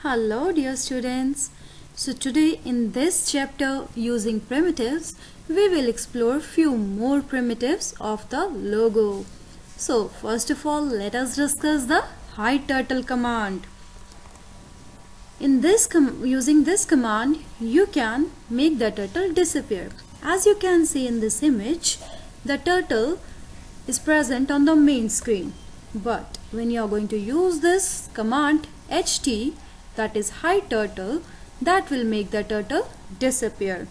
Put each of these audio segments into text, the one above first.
Hello dear students. So today in this chapter using primitives we will explore few more primitives of the logo. So first of all let us discuss the hide turtle command. In this using this command you can make the turtle disappear. As you can see in this image, the turtle is present on the main screen. But when you are going to use this command HT, that is hide turtle, that will make the turtle disappear.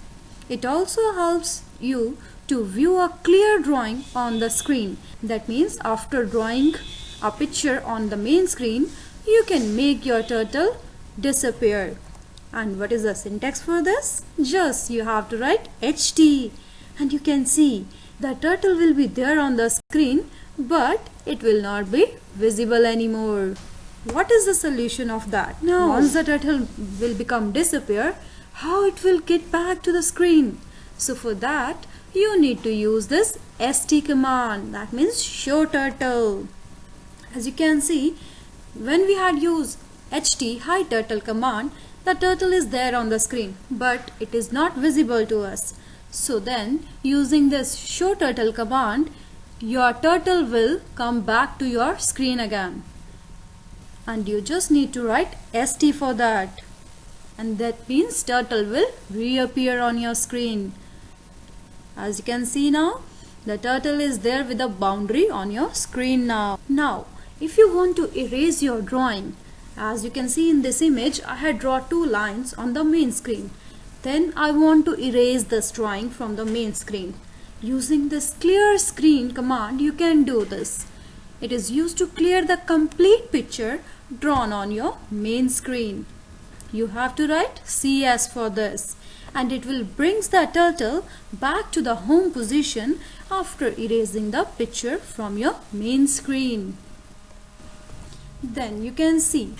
It also helps you to view a clear drawing on the screen. That means after drawing a picture on the main screen, you can make your turtle disappear. And what is the syntax for this? Just you have to write HT, and you can see the turtle will be there on the screen, but it will not be visible anymore. What is the solution of that? Now, once the turtle will become disappear, how it will get back to the screen? So for that, you need to use this ST command. That means show turtle. As you can see, when we had used HT hide turtle command, the turtle is there on the screen, but it is not visible to us. So then, using this show turtle command, your turtle will come back to your screen again. And you just need to write ST for that. And that means turtle will reappear on your screen. As you can see now, the turtle is there with a boundary on your screen now. Now, if you want to erase your drawing, as you can see in this image, I had drawn two lines on the main screen. Then I want to erase this drawing from the main screen. Using this clear screen command, you can do this. It is used to clear the complete picture drawn on your main screen. You have to write CS for this, and it will bring the turtle back to the home position after erasing the picture from your main screen. Then you can see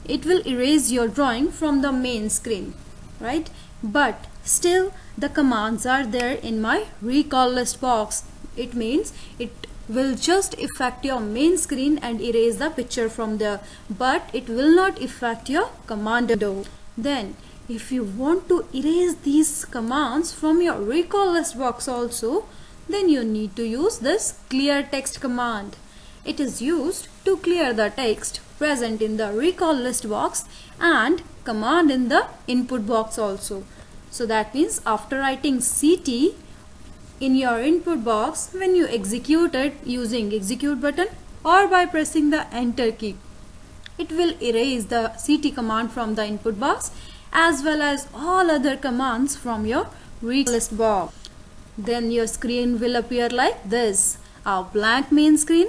it will erase your drawing from the main screen, right? But still the commands are there in my recall list box. It means it will just affect your main screen and erase the picture from there, but it will not affect your command window. Then if you want to erase these commands from your recall list box also, then you need to use this clear text command. It is used to clear the text present in the recall list box and command in the input box also. So that means after writing CT in your input box, when you execute it using execute button or by pressing the enter key, it will erase the CT command from the input box as well as all other commands from your recall list box. Then your screen will appear like this, a blank main screen,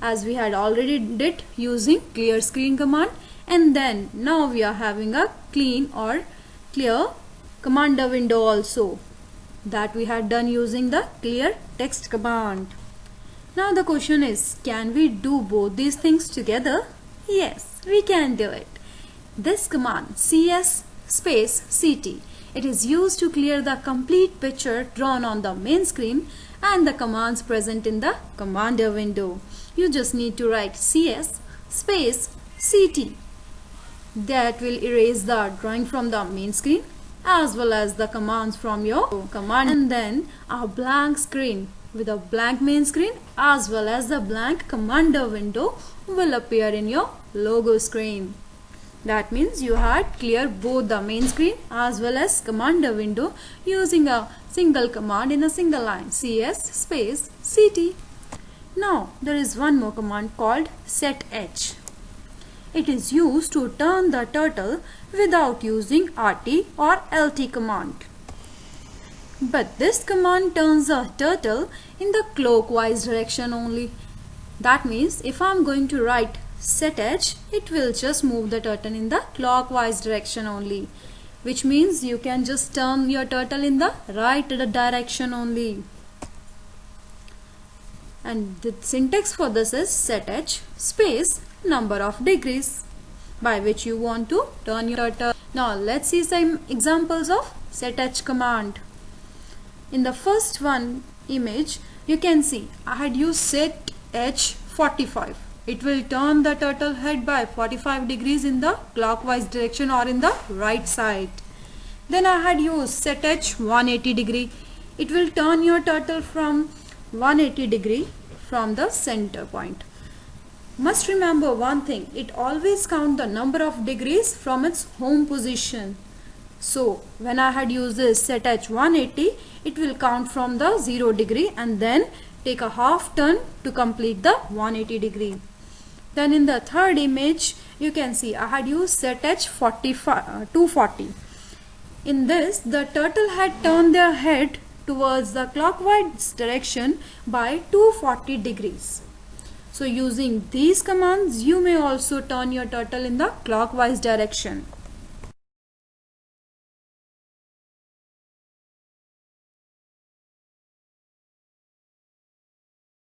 as we had already did using clear screen command, and then now we are having a clean or clear commander window also, that we had done using the clear text command. Now the question is, can we do both these things together? Yes, we can do it. This command CS space CT, it is used to clear the complete picture drawn on the main screen and the commands present in the commander window. You just need to write CS space CT. That will erase the drawing from the main screen as well as the commands from your command, and then a blank screen with a blank main screen as well as the blank commander window will appear in your logo screen. That means you had cleared both the main screen as well as commander window using a single command in a single line, CS space CT. Now there is one more command called setH. It is used to turn the turtle without using RT or LT command. But this command turns the turtle in the clockwise direction only. That means if I am going to write setH, it will just move the turtle in the clockwise direction only, which means you can just turn your turtle in the right direction only. And the syntax for this is setH space number of degrees by which you want to turn your turtle. Now let's see some examples of setH command. In the first one image, you can see I had used setH 45. it will turn the turtle head by 45 degrees in the clockwise direction or in the right side. Then I had used set H 180 degree. It will turn your turtle from 180 degree from the center point. Must remember one thing, it always count the number of degrees from its home position. So when I had used this set H 180, it will count from the 0 degree and then take a half turn to complete the 180 degree. Then in the third image, you can see I had used set H 240. In this, the turtle had turned their head towards the clockwise direction by 240 degrees. So using these commands, you may also turn your turtle in the clockwise direction.